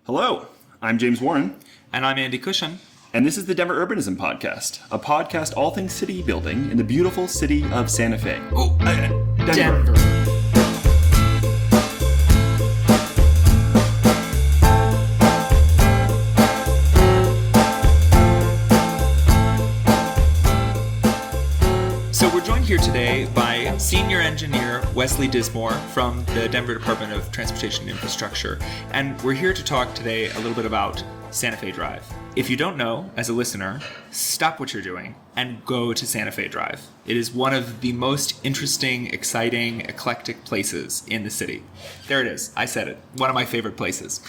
Hello, I'm James Warren. And I'm Andy Cushen. And this is the Denver Urbanism Podcast, a podcast all things city building in the beautiful city of Santa Fe. Denver. So we're joined here today by Senior Engineer Wesley Dismore from the Denver Department of Transportation and Infrastructure. And we're here to talk today a little bit about Santa Fe Drive. If you don't know, as a listener, stop what you're doing and go to Santa Fe Drive. It is one of the most interesting, exciting, eclectic places in the city. There it is. I said it. One of my favorite places.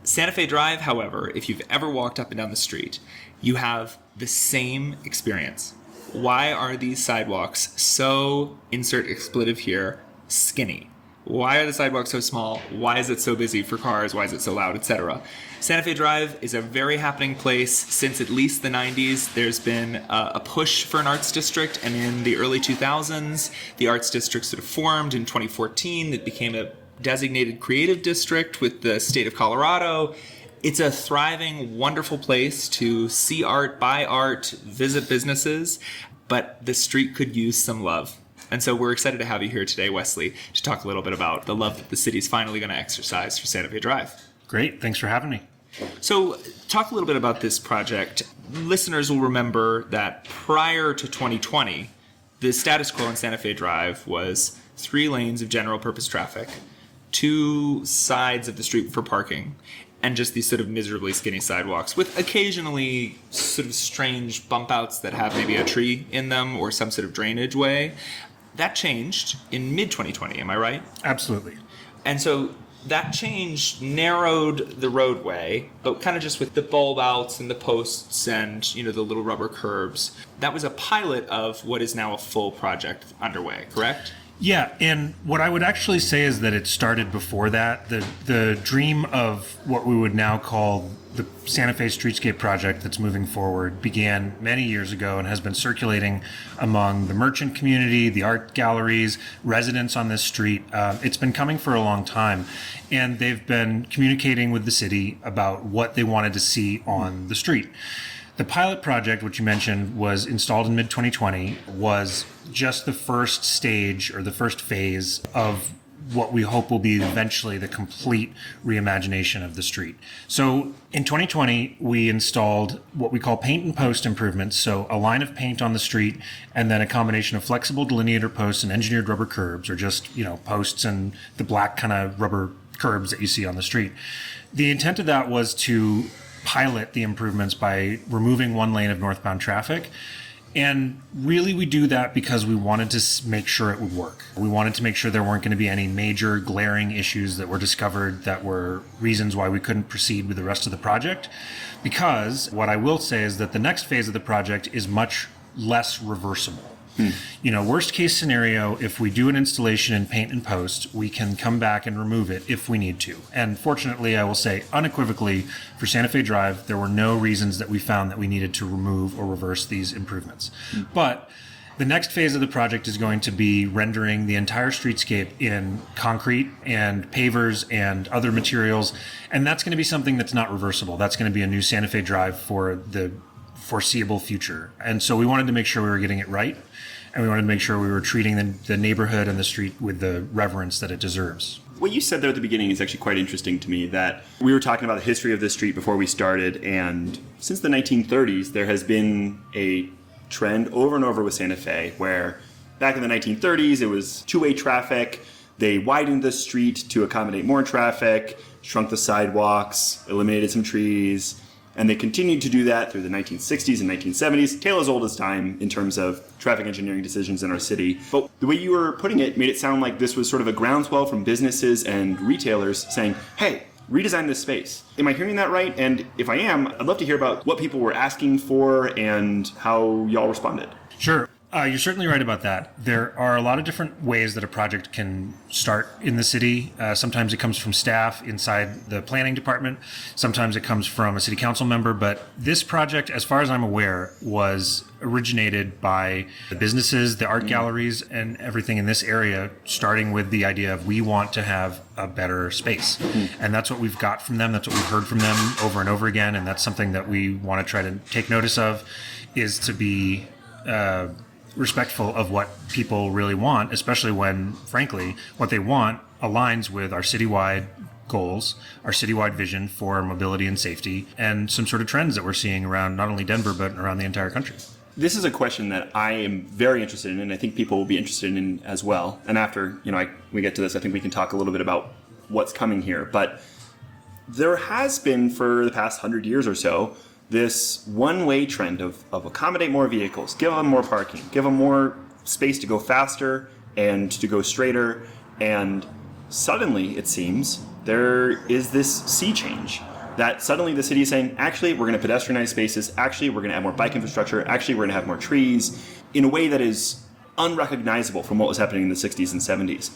Santa Fe Drive, however, if you've ever walked up and down the street, you have the same experience. Why are these sidewalks so, insert expletive here, skinny? Why are the sidewalks so small? Why is it so busy for cars? Why is it so loud, etc.? Santa Fe Drive is a very happening place. Since at least the 90s, there's been a push for an arts district, and in the early 2000s, the arts district sort of formed. In 2014, it became a designated creative district with the state of Colorado. It's a thriving, wonderful place to see art, buy art, visit businesses, but the street could use some love. And so we're excited to have you here today, Wesley, to talk a little bit about the love that the city's finally going to exercise for Santa Fe Drive. Great. Thanks for having me. So talk a little bit about this project. Listeners will remember that prior to 2020, the status quo in Santa Fe Drive was 3 lanes of general purpose traffic, 2 sides of the street for parking, and just these sort of miserably skinny sidewalks with occasionally sort of strange bump outs that have maybe a tree in them or some sort of drainage way. That changed in mid-2020, am I right? Absolutely. And so that change narrowed the roadway, but kind of just with the bulb outs and the posts and, you know, the little rubber curbs. That was a pilot of what is now a full project underway, correct? Yeah, and what I would actually say is that it started before that. The dream of what we would now call the Santa Fe Streetscape project that's moving forward began many years ago and has been circulating among the merchant community, the art galleries, residents on this street. It's been coming for a long time, and they've been communicating with the city about what they wanted to see on the street. The pilot project, which you mentioned, was installed in mid-2020, was just the first stage or the first phase of what we hope will be eventually the complete reimagination of the street. So in 2020, we installed what we call paint and post improvements. So a line of paint on the street and then a combination of flexible delineator posts and engineered rubber curbs, or just, you know, posts and the black kind of rubber curbs that you see on the street. The intent of that was to pilot the improvements by removing 1 lane of northbound traffic. And really we do that because we wanted to make sure it would work. We wanted to make sure there weren't going to be any major glaring issues that were discovered that were reasons why we couldn't proceed with the rest of the project. Because what I will say is that the next phase of the project is much less reversible. You know, worst case scenario, if we do an installation in paint and post, we can come back and remove it if we need to. And fortunately, I will say unequivocally, for Santa Fe Drive, there were no reasons that we found that we needed to remove or reverse these improvements. But the next phase of the project is going to be rendering the entire streetscape in concrete and pavers and other materials. And that's going to be something that's not reversible. That's going to be a new Santa Fe Drive for the foreseeable future. And so we wanted to make sure we were getting it right. And we wanted to make sure we were treating the neighborhood and the street with the reverence that it deserves. What you said there at the beginning is actually quite interesting to me, that we were talking about the history of this street before we started, and since the 1930s, there has been a trend over and over with Santa Fe, where back in the 1930s, it was 2-way traffic. They widened the street to accommodate more traffic, shrunk the sidewalks, eliminated some trees, and they continued to do that through the 1960s and 1970s, tale as old as time in terms of traffic engineering decisions in our city. But the way you were putting it made it sound like this was sort of a groundswell from businesses and retailers saying, hey, redesign this space. Am I hearing that right? And if I am, I'd love to hear about what people were asking for and how y'all responded. Sure. You're certainly right about that. There are a lot of different ways that a project can start in the city. Sometimes it comes from staff inside the planning department. Sometimes it comes from a city council member. But this project, as far as I'm aware, was originated by the businesses, the art galleries, and everything in this area, starting with the idea of we want to have a better space. And that's what we've got from them. That's what we've heard from them over and over again. And that's something that we want to try to take notice of, is to be respectful of what people really want, especially when, frankly, what they want aligns with our citywide goals, our citywide vision for mobility and safety, and some sort of trends that we're seeing around not only Denver, but around the entire country. This is a question that I am very interested in, and I think people will be interested in as well. And after we get to this, I think we can talk a little bit about what's coming here. But there has been, for the past 100 years or so, this one-way trend of accommodate more vehicles, give them more parking, give them more space to go faster and to go straighter. And suddenly, it seems, there is this sea change that suddenly the city is saying, actually, we're going to pedestrianize spaces. Actually, we're going to add more bike infrastructure. Actually, we're going to have more trees in a way that is unrecognizable from what was happening in the 60s and 70s.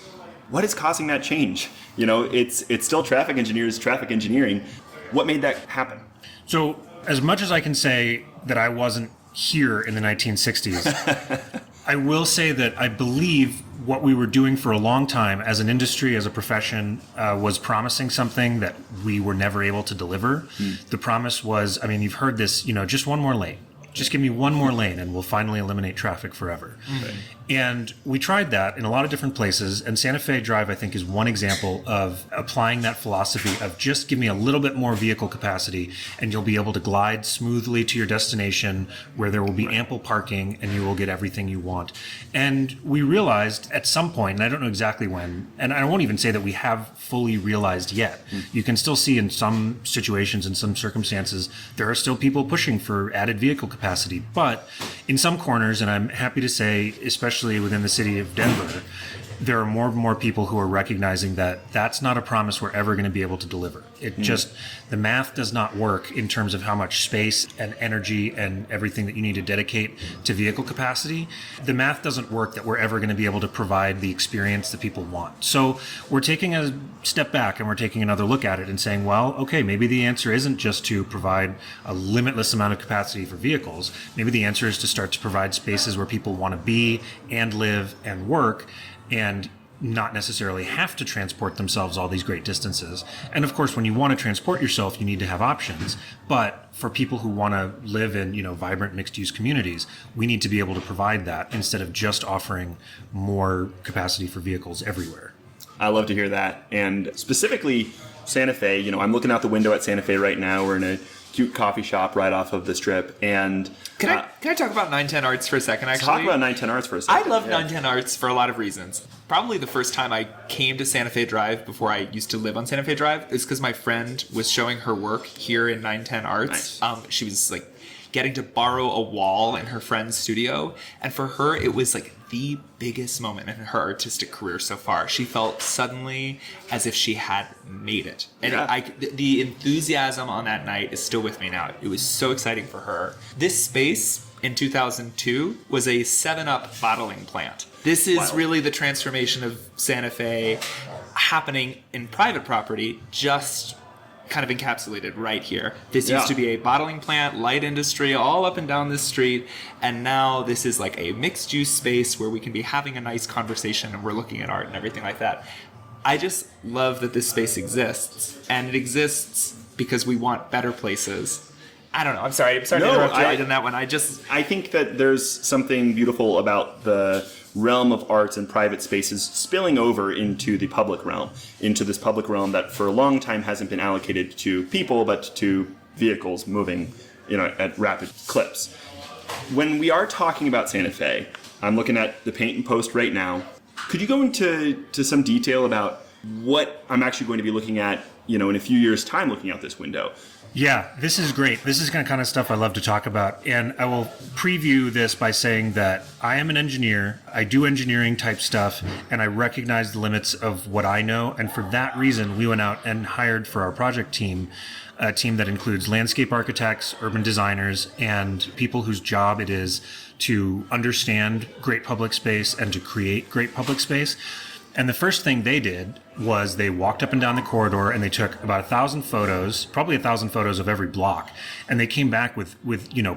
What is causing that change? It's still traffic engineering. What made that happen? So, as much as I can say that I wasn't here in the 1960s, I will say that I believe what we were doing for a long time as an industry, as a profession, was promising something that we were never able to deliver. The promise was, you've heard this, just one more lane. Just give me one more lane and we'll finally eliminate traffic forever. Right. And we tried that in a lot of different places. And Santa Fe Drive, I think, is one example of applying that philosophy of just give me a little bit more vehicle capacity and you'll be able to glide smoothly to your destination where there will be ample parking and you will get everything you want. And we realized at some point, and I don't know exactly when, and I won't even say that we have fully realized yet. You can still see in some situations, in some circumstances, there are still people pushing for added vehicle capacity. But in some corners, and I'm happy to say, especially within the city of Denver, there are more and more people who are recognizing that that's not a promise we're ever going to be able to deliver. It just, the math does not work in terms of how much space and energy and everything that you need to dedicate to vehicle capacity. The math doesn't work that we're ever going to be able to provide the experience that people want. So we're taking a step back and we're taking another look at it and saying, well, okay, maybe the answer isn't just to provide a limitless amount of capacity for vehicles. Maybe the answer is to start to provide spaces where people want to be and live and work, and not necessarily have to transport themselves all these great distances. And of course, when you want to transport yourself, you need to have options. But for people who want to live in, vibrant mixed-use communities, we need to be able to provide that instead of just offering more capacity for vehicles everywhere. I love to hear that. And specifically, Santa Fe, I'm looking out the window at Santa Fe right now. We're in a cute coffee shop right off of the Strip. And Can I talk about 910 Arts for a second, actually? Talk about 910 Arts for a second. I love 910 Arts for a lot of reasons. Probably the first time I came to Santa Fe Drive before I used to live on Santa Fe Drive is because my friend was showing her work here in 910 Arts. Nice. She was getting to borrow a wall in her friend's studio. And for her, it was the biggest moment in her artistic career so far. She felt suddenly as if she had made it. And the enthusiasm on that night is still with me now. It was so exciting for her. This space in 2002 was a 7-Up bottling plant. This is really the transformation of Santa Fe happening in private property, just kind of encapsulated right here. This used to be a bottling plant, light industry, all up and down this street, and now this is a mixed-use space where we can be having a nice conversation and we're looking at art and everything like that. I just love that this space exists, and it exists because we want better places. I don't know. I'm sorry to interrupt you on that one. I think that there's something beautiful about the realm of arts and private spaces spilling over into the public realm, into this public realm that for a long time hasn't been allocated to people, but to vehicles moving, at rapid clips. When we are talking about Santa Fe, I'm looking at the paint and post right now. Could you go into some detail about what I'm actually going to be looking at, in a few years' time looking out this window? Yeah, this is great. This is the kind of stuff I love to talk about. And I will preview this by saying that I am an engineer. I do engineering type stuff, and I recognize the limits of what I know. And for that reason, we went out and hired for our project team a team that includes landscape architects, urban designers, and people whose job it is to understand great public space and to create great public space. And the first thing they did was they walked up and down the corridor and they took about 1,000 photos, probably 1,000 photos of every block. And they came back with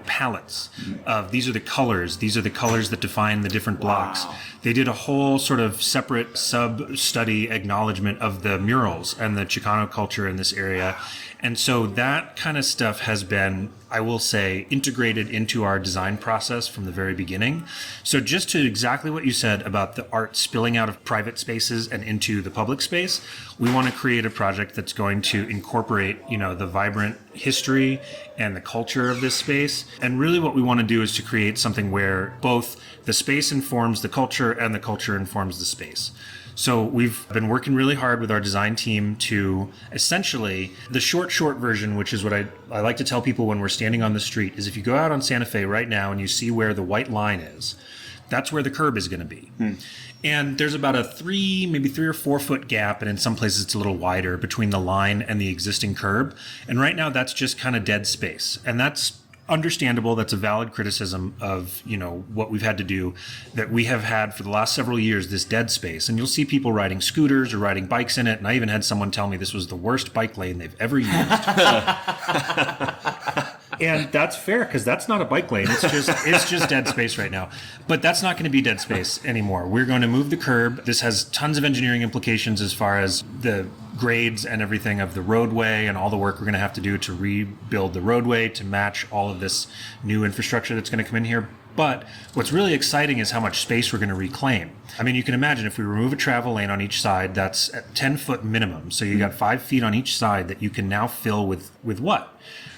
palettes of these are the colors that define the different blocks. Wow. They did a whole sort of separate sub-study acknowledgement of the murals and the Chicano culture in this area. And so that kind of stuff has been, I will say, integrated into our design process from the very beginning. So just to exactly what you said about the art spilling out of private spaces and into the public space, we want to create a project that's going to incorporate, the vibrant history and the culture of this space. And really what we want to do is to create something where both the space informs the culture and the culture informs the space. So we've been working really hard with our design team to essentially, the short version, which is what I like to tell people when we're standing on the street, is if you go out on Santa Fe right now and you see where the white line is, that's where the curb is going to be. And there's about a maybe 3 or 4 foot gap, and in some places it's a little wider between the line and the existing curb. And right now that's just kind of dead space. And that's understandable. That's a valid criticism of, what we've had to do, that we have had for the last several years, this dead space. And you'll see people riding scooters or riding bikes in it. And I even had someone tell me this was the worst bike lane they've ever used. And that's fair, because that's not a bike lane. It's just dead space right now. But that's not going to be dead space anymore. We're going to move the curb. This has tons of engineering implications as far as the grades and everything of the roadway and all the work we're going to have to do to rebuild the roadway to match all of this new infrastructure that's going to come in here. But what's really exciting is how much space we're going to reclaim. I mean, you can imagine if we remove a travel lane on each side, that's at 10-foot minimum. So you got 5 feet on each side that you can now fill with what?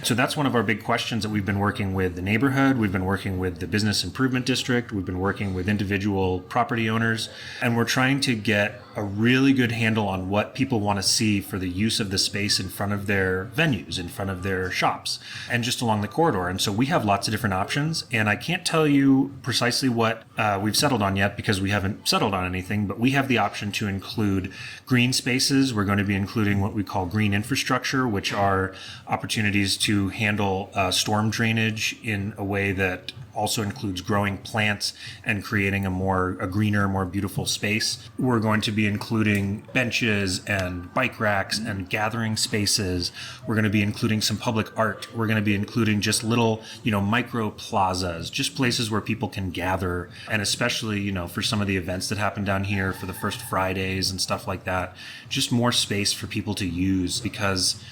So that's one of our big questions that we've been working with the neighborhood. We've been working with the business improvement district. We've been working with individual property owners. And we're trying to get a really good handle on what people want to see for the use of the space in front of their venues, in front of their shops, and just along the corridor. And so we have lots of different options. And I can't tell you precisely what we've settled on yet, because we haven't settled on anything, but we have the option to include green spaces. We're going to be including what we call green infrastructure, which are opportunities to handle storm drainage in a way that also includes growing plants and creating a greener, more beautiful space. We're going to be including benches and bike racks and gathering spaces. We're going to be including some public art. We're going to be including just little, micro plazas, just places where people can gather. And especially, for some of the events that happen down here for the First Fridays and stuff like that, just more space for people to use, because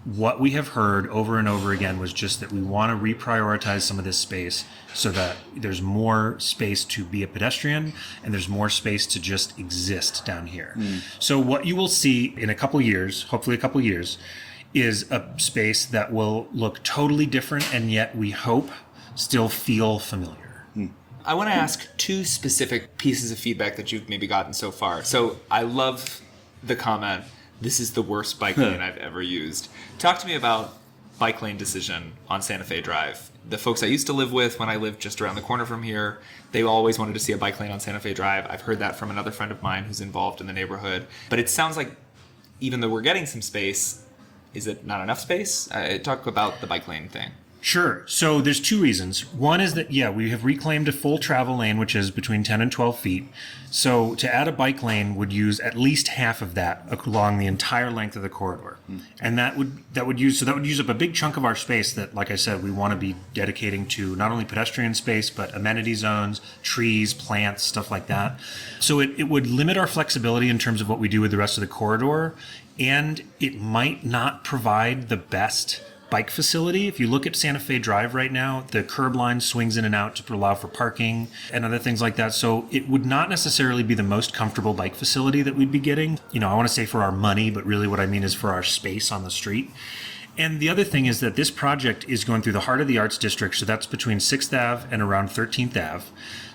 what we have heard over and over again was just that we want to reprioritize some of this space so that there's more space to be a pedestrian and there's more space to just exist down here. So what you will see in a couple years, hopefully a couple years, is a space that will look totally different and yet we hope still feel familiar. I want to ask 2 specific pieces of feedback that you've maybe gotten so far. So I love the comment, "This is the worst bike lane I've ever used." Talk to me about bike lane decision on Santa Fe Drive. The folks I used to live with when I lived just around the corner from here, they always wanted to see a bike lane on Santa Fe Drive. I've heard that from another friend of mine who's involved in the neighborhood. But it sounds like even though we're getting some space, is it not enough space? Talk about the bike lane thing. Sure. So there's 2 reasons. One is that, we have reclaimed a full travel lane, which is between 10 and 12 feet. So to add a bike lane would use at least half of that along the entire length of the corridor. And that would use up a big chunk of our space that, like I said, we want to be dedicating to not only pedestrian space, but amenity zones, trees, plants, stuff like that. So it would limit our flexibility in terms of what we do with the rest of the corridor. And it might not provide the best bike facility. If you look at Santa Fe Drive right now, the curb line swings in and out to allow for parking and other things like that. So it would not necessarily be the most comfortable bike facility that we'd be getting. I want to say for our money, but really what I mean is for our space on the street. And the other thing is that this project is going through the heart of the Arts District, so that's between 6th Ave and around 13th Ave.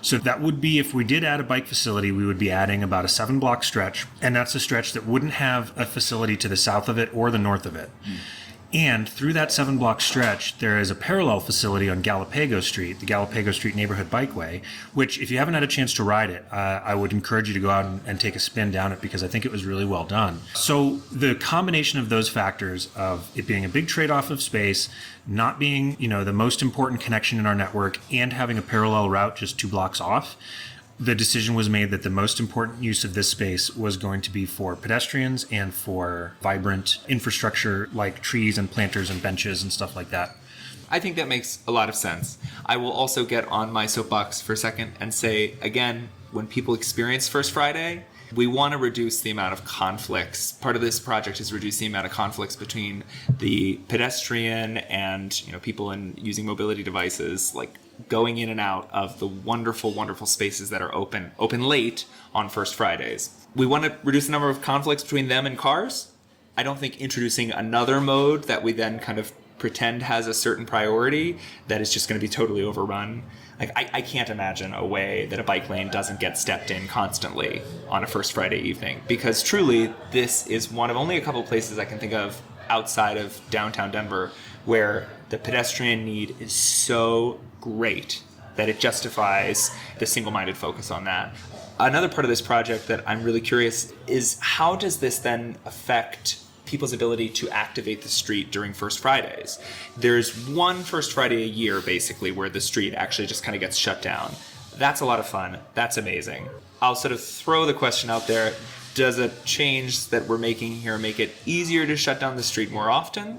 So that would be, if we did add a bike facility, we would be adding about a 7-block stretch, and that's a stretch that wouldn't have a facility to the south of it or the north of it. And through that 7-block stretch, there is a parallel facility on Galapago Street, the Galapago Street Neighborhood Bikeway, which, if you haven't had a chance to ride it, I would encourage you to go out and take a spin down it, because I think it was really well done. So the combination of those factors, of it being a big trade-off of space, not being, the most important connection in our network, and having a parallel route just 2 blocks off, the decision was made that the most important use of this space was going to be for pedestrians and for vibrant infrastructure like trees and planters and benches and stuff like that. I think that makes a lot of sense. I will also get on my soapbox for a second and say, again, when people experience First Friday, we want to reduce the amount of conflicts. Part of this project is reduce the amount of conflicts between the pedestrian and people using mobility devices, like going in and out of the wonderful, wonderful spaces that are open late on First Fridays. We want to reduce the number of conflicts between them and cars. I don't think introducing another mode that we then kind of pretend has a certain priority that is just going to be totally overrun. Like, I can't imagine a way that a bike lane doesn't get stepped in constantly on a First Friday evening, because truly this is one of only a couple of places I can think of outside of downtown Denver where the pedestrian need is so great that it justifies the single-minded focus on that. Another part of this project that I'm really curious is, how does this then affect people's ability to activate the street during First Fridays? There's one First Friday a year, basically, where the street actually just kind of gets shut down. That's a lot of fun. That's amazing. I'll sort of throw the question out there, does a change that we're making here make it easier to shut down the street more often?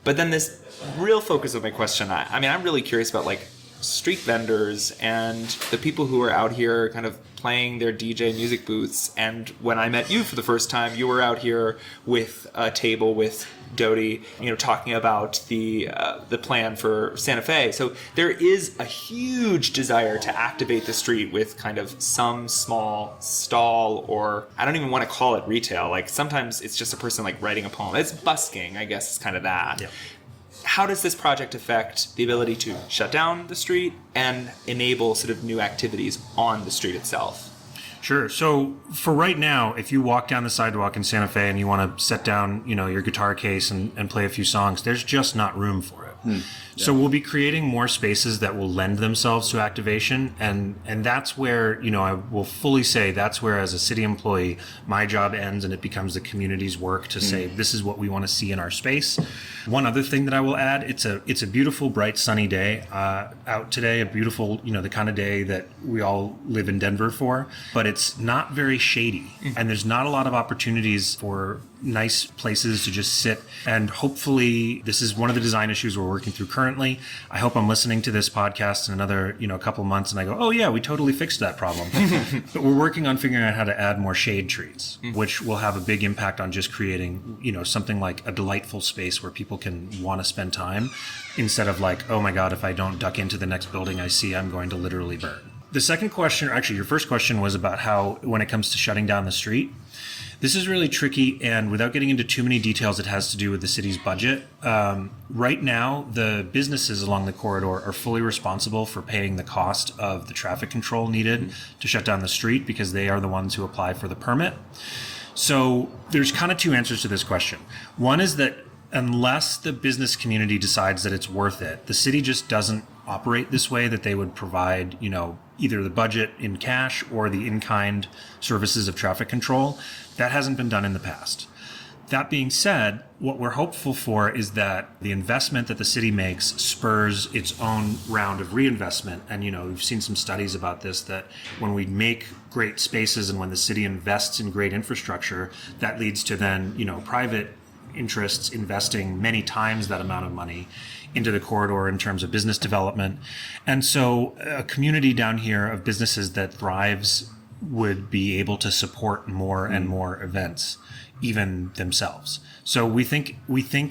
But then this real focus of my question, I'm really curious about street vendors and the people who are out here kind of playing their DJ music booths. And when I met you for the first time, you were out here with a table with Dodie, talking about the plan for Santa Fe. So there is a huge desire to activate the street with kind of some small stall, or I don't even want to call it retail. Like, sometimes it's just a person writing a poem. It's busking, I guess, is kind of that. Yeah. How does this project affect the ability to shut down the street and enable sort of new activities on the street itself? Sure. So for right now, if you walk down the sidewalk in Santa Fe and you want to set down, your guitar case and play a few songs, there's just not room for it. Yeah. So we'll be creating more spaces that will lend themselves to activation. And that's where, I will fully say that's where, as a city employee, my job ends and it becomes the community's work to say, this is what we want to see in our space. One other thing that I will add, it's a beautiful, bright, sunny day out today, a beautiful, the kind of day that we all live in Denver for, but it's not very shady. And there's not a lot of opportunities for nice places to just sit. And hopefully this is one of the design issues we're working through currently. I hope I'm listening to this podcast in another, couple months and I go, oh yeah, we totally fixed that problem. But we're working on figuring out how to add more shade trees, which will have a big impact on just creating, something like a delightful space where people can want to spend time, instead of oh my God, if I don't duck into the next building I see, I'm going to literally burn. The second question, actually your first question, was about how, when it comes to shutting down the street, this is really tricky, and without getting into too many details, it has to do with the city's budget. Right now, the businesses along the corridor are fully responsible for paying the cost of the traffic control needed to shut down the street, because they are the ones who apply for the permit. So there's kind of two answers to this question. One is that unless the business community decides that it's worth it, the city just doesn't operate this way, that they would provide, either the budget in cash or the in-kind services of traffic control. That hasn't been done in the past. That being said, what we're hopeful for is that the investment that the city makes spurs its own round of reinvestment. And, we've seen some studies about this, that when we make great spaces and when the city invests in great infrastructure, that leads to then, private interests investing many times that amount of money into the corridor in terms of business development. And so a community down here of businesses that thrives would be able to support more and more events, even themselves. So we think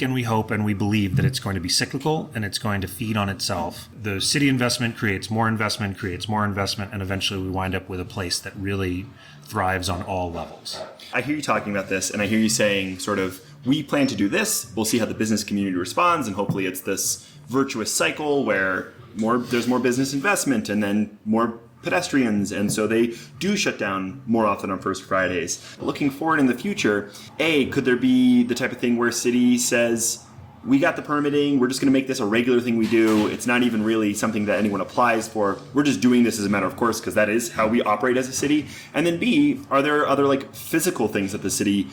and we hope and we believe that it's going to be cyclical and it's going to feed on itself. The city investment creates more investment, and eventually we wind up with a place that really thrives on all levels. I hear you talking about this, and I hear you saying sort of, we plan to do this. We'll see how the business community responds, and hopefully it's this virtuous cycle where there's more business investment and then more pedestrians, and so they do shut down more often on First Fridays. Looking forward in the future, could there be the type of thing where city says, we got the permitting, we're just going to make this a regular thing we do, it's not even really something that anyone applies for, we're just doing this as a matter of course because that is how we operate as a city? And then B, are there other like physical things that the city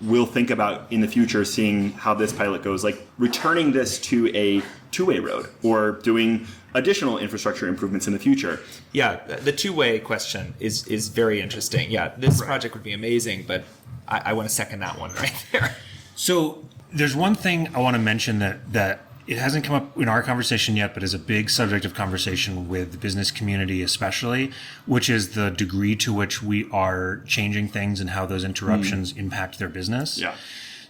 will think about in the future, seeing how this pilot goes, like returning this to a two-way road or doing additional infrastructure improvements in the future? Yeah, the two-way question is very interesting. Yeah, this project would be amazing, but I want to second that one right there. So there's one thing I want to mention that it hasn't come up in our conversation yet, but is a big subject of conversation with the business community especially, which is the degree to which we are changing things and how those interruptions impact their business. Yeah.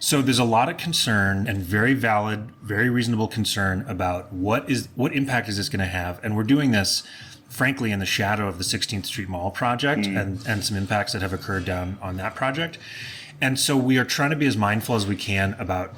So there's a lot of concern, and very valid, very reasonable concern about what impact is this going to have. And we're doing this, frankly, in the shadow of the 16th Street Mall project and some impacts that have occurred down on that project. And so we are trying to be as mindful as we can about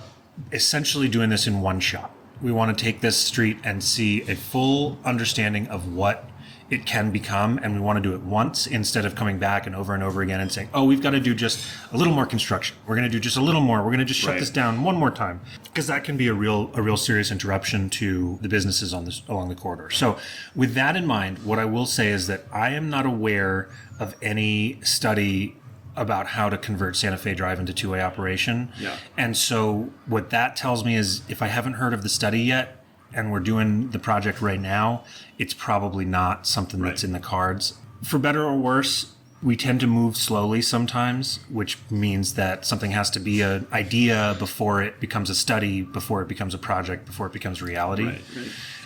essentially doing this in one shot. We want to take this street and see a full understanding of what it can become, and we want to do it once instead of coming back and over again and saying, oh, we've got to do just a little more construction. We're going to do just a little more. We're going to just shut this down one more time, because that can be a real serious interruption to the businesses along the corridor. So with that in mind, what I will say is that I am not aware of any study about how to convert Santa Fe Drive into two-way operation. Yeah. And so what that tells me is, if I haven't heard of the study yet and we're doing the project right now, it's probably not something that's in the cards. For better or worse, we tend to move slowly sometimes, which means that something has to be an idea before it becomes a study, before it becomes a project, before it becomes reality. Right.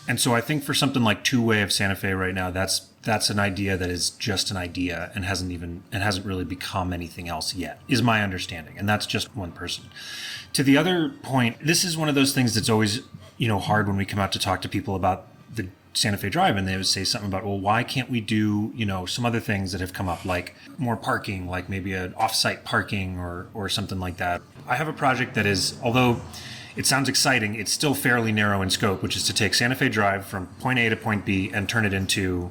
And so I think for something like two-way of Santa Fe right now, that's an idea that is just an idea and hasn't really become anything else yet, is my understanding. And that's just one person. To the other point, this is one of those things that's always, hard when we come out to talk to people about the Santa Fe Drive, and they would say something about, well, why can't we do, some other things that have come up, like more parking, like maybe an off-site parking or something like that. I have a project that is, although it sounds exciting, it's still fairly narrow in scope, which is to take Santa Fe Drive from point A to point B and turn it into,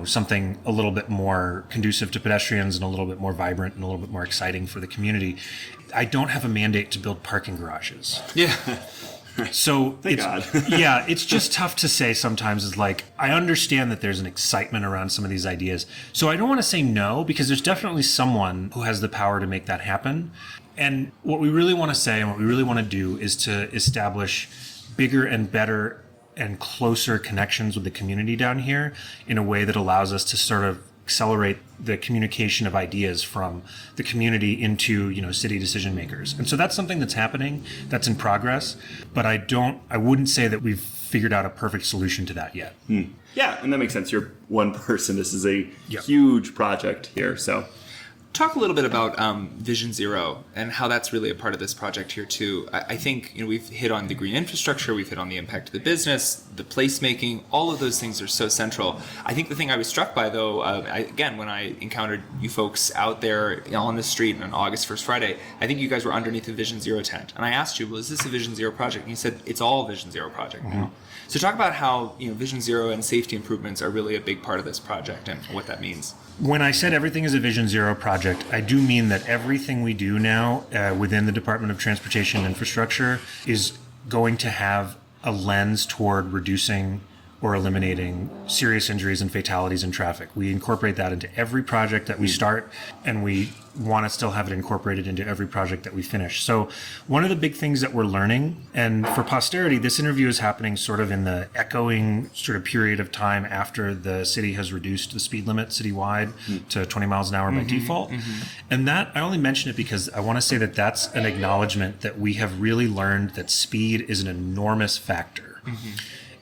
something a little bit more conducive to pedestrians and a little bit more vibrant and a little bit more exciting for the community. I don't have a mandate to build parking garages. Yeah. So God. It's just tough to say sometimes. Is like, I understand that there's an excitement around some of these ideas. So I don't want to say no, because there's definitely someone who has the power to make that happen. And what we really want to say and what we really want to do is to establish bigger and better and closer connections with the community down here in a way that allows us to sort of accelerate the communication of ideas from the community into, city decision makers. And so that's something that's happening, that's in progress, but I wouldn't say that we've figured out a perfect solution to that yet. Yeah, and that makes sense. You're one person. This is a huge project here, so. Talk a little bit about Vision Zero and how that's really a part of this project here too. I think we've hit on the green infrastructure, we've hit on the impact to the business, the placemaking, all of those things are so central. I think the thing I was struck by though, again, when I encountered you folks out there on the street on August 1st Friday, I think you guys were underneath the Vision Zero tent. And I asked you, well, is this a Vision Zero project? And you said, it's all Vision Zero project now. So talk about how Vision Zero and safety improvements are really a big part of this project and what that means. When I said everything is a Vision Zero project, I do mean that everything we do now within the Department of Transportation and Infrastructure is going to have a lens toward reducing or eliminating serious injuries and fatalities in traffic. We incorporate that into every project that we start, and we want to still have it incorporated into every project that we finish. So one of the big things that we're learning, and for posterity, this interview is happening sort of in the echoing sort of period of time after the city has reduced the speed limit citywide to 20 miles an hour by default. And that, I only mention it because I want to say that that's an acknowledgement that we have really learned that speed is an enormous factor.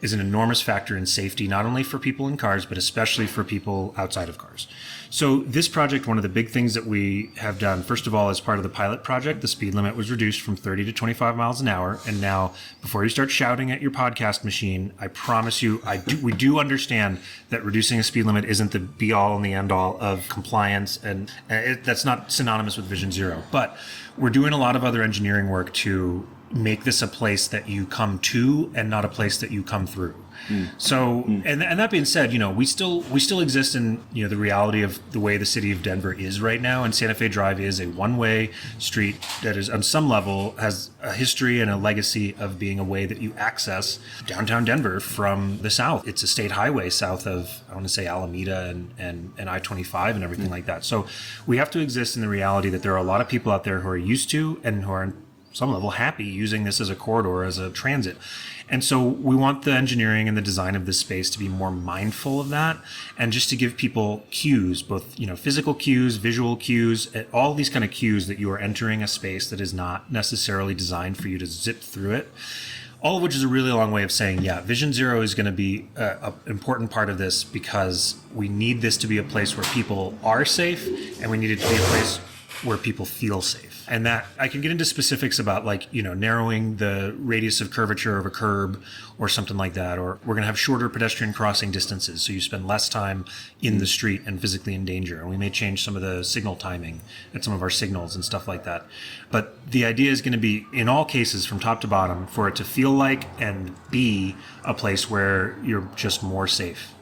is an enormous factor in safety, not only for people in cars, but especially for people outside of cars. So this project, one of the big things that we have done, first of all, as part of the pilot project, the speed limit was reduced from 30 to 25 miles an hour. And now, before you start shouting at your podcast machine, I promise you, we do understand that reducing a speed limit isn't the be all and the end all of compliance. And that's not synonymous with Vision Zero. But we're doing a lot of other engineering work to make this a place that you come to and not a place that you come through. So, and that being said, we still exist in, the reality of the way the city of Denver is right now. And Santa Fe Drive is a one-way street that is on some level has a history and a legacy of being a way that you access downtown Denver from the south. It's a state highway south of, I want to say, Alameda and I-25 and everything like that. So we have to exist in the reality that there are a lot of people out there who are used to and who are on some level happy using this as a corridor, as a transit. And so we want the engineering and the design of this space to be more mindful of that, and just to give people cues, both physical cues, visual cues, all these kind of cues that you are entering a space that is not necessarily designed for you to zip through it. All of which is a really long way of saying, Vision Zero is going to be an important part of this, because we need this to be a place where people are safe, and we need it to be a place where people feel safe. And that I can get into specifics about, narrowing the radius of curvature of a curb or something like that. Or we're going to have shorter pedestrian crossing distances, so you spend less time in the street and physically in danger. And we may change some of the signal timing at some of our signals and stuff like that. But the idea is going to be, in all cases, from top to bottom, for it to feel like and be a place where you're just more safe.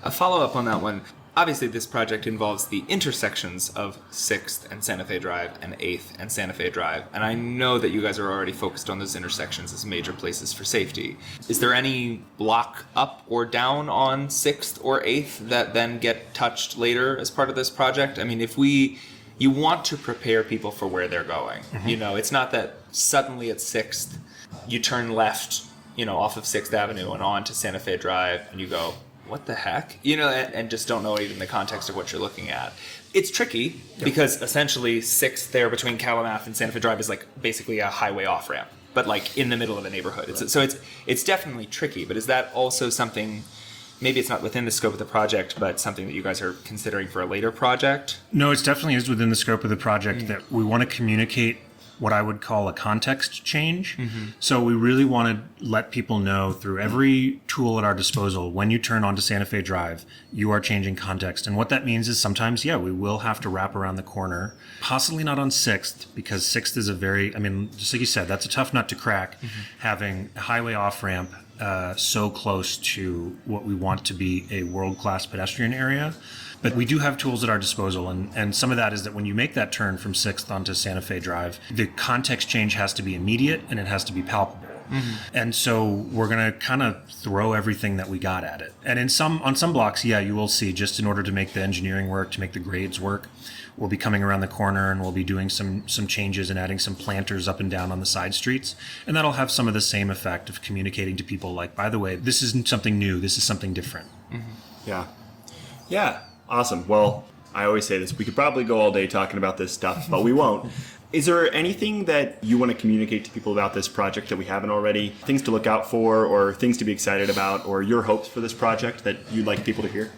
A follow-up on that one. Obviously, this project involves the intersections of 6th and Santa Fe Drive and 8th and Santa Fe Drive. And I know that you guys are already focused on those intersections as major places for safety. Is there any block up or down on 6th or 8th that then get touched later as part of this project? I mean, you want to prepare people for where they're going. Mm-hmm. It's not that suddenly at 6th you turn left, off of 6th Avenue and on to Santa Fe Drive and you go, what the heck? And just don't know even the context of what you're looking at. It's tricky because essentially 6th there between Kalamath and Santa Fe Drive is basically a highway off-ramp, but in the middle of a neighborhood. Right. So it's definitely tricky, but is that also something, maybe it's not within the scope of the project, but something that you guys are considering for a later project? No, it definitely is within the scope of the project that we want to communicate what I would call a context change. Mm-hmm. So we really want to let people know through every tool at our disposal, when you turn onto Santa Fe Drive, you are changing context. And what that means is sometimes, we will have to wrap around the corner, possibly not on 6th, because 6th is just like you said, that's a tough nut to crack, having a highway off-ramp so close to what we want to be a world-class pedestrian area. But we do have tools at our disposal, and some of that is that when you make that turn from 6th onto Santa Fe Drive, the context change has to be immediate and it has to be palpable. Mm-hmm. And so we're going to kind of throw everything that we got at it. And on some blocks, you will see, just in order to make the engineering work, to make the grades work, we'll be coming around the corner and we'll be doing some changes and adding some planters up and down on the side streets. And that'll have some of the same effect of communicating to people by the way, this isn't something new, this is something different. Mm-hmm. Yeah. Awesome. Well, I always say this, we could probably go all day talking about this stuff, but we won't. Is there anything that you want to communicate to people about this project that we haven't already? Things to look out for, or things to be excited about, or your hopes for this project that you'd like people to hear?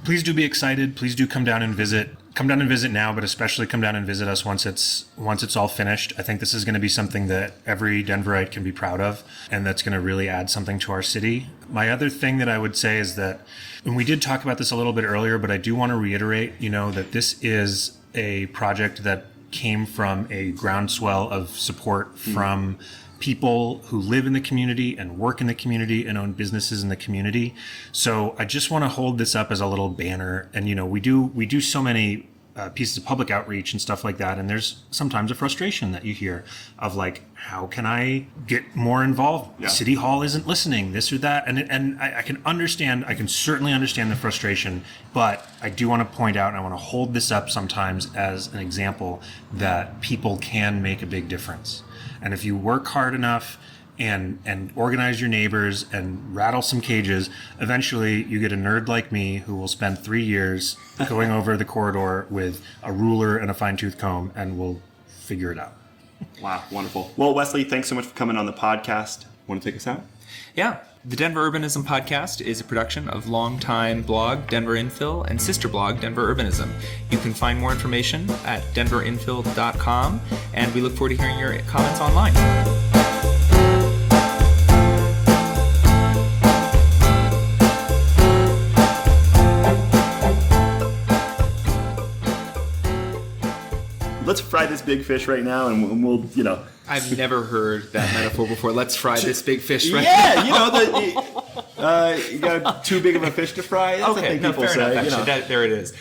Please do be excited. Please do come down and visit. Come down and visit now, but especially come down and visit us once it's all finished. I think this is going to be something that every Denverite can be proud of, and that's going to really add something to our city. My other thing that I would say is that, and we did talk about this a little bit earlier, but I do want to reiterate, that this is a project that came from a groundswell of support from people who live in the community and work in the community and own businesses in the community. So I just want to hold this up as a little banner. And, we do so many pieces of public outreach and stuff like that. And there's sometimes a frustration that you hear of how can I get more involved? Yeah. City Hall isn't listening, this or that. And I can certainly understand the frustration, but I do want to point out, and I want to hold this up sometimes as an example that people can make a big difference. And if you work hard enough and organize your neighbors and rattle some cages, eventually you get a nerd like me who will spend 3 years going over the corridor with a ruler and a fine-tooth comb, and we'll figure it out. Wow, wonderful. Well, Wesley, thanks so much for coming on the podcast. Want to take us out? Yeah. The Denver Urbanism Podcast is a production of longtime blog Denver Infill and sister blog Denver Urbanism. You can find more information at denverinfill.com, and we look forward to hearing your comments online. Let's fry this big fish right now, and we'll I've never heard that metaphor before. Let's fry this big fish right Yeah, you got too big of a fish to fry. That's Okay, the thing no, people fair say. enough, actually. There it is.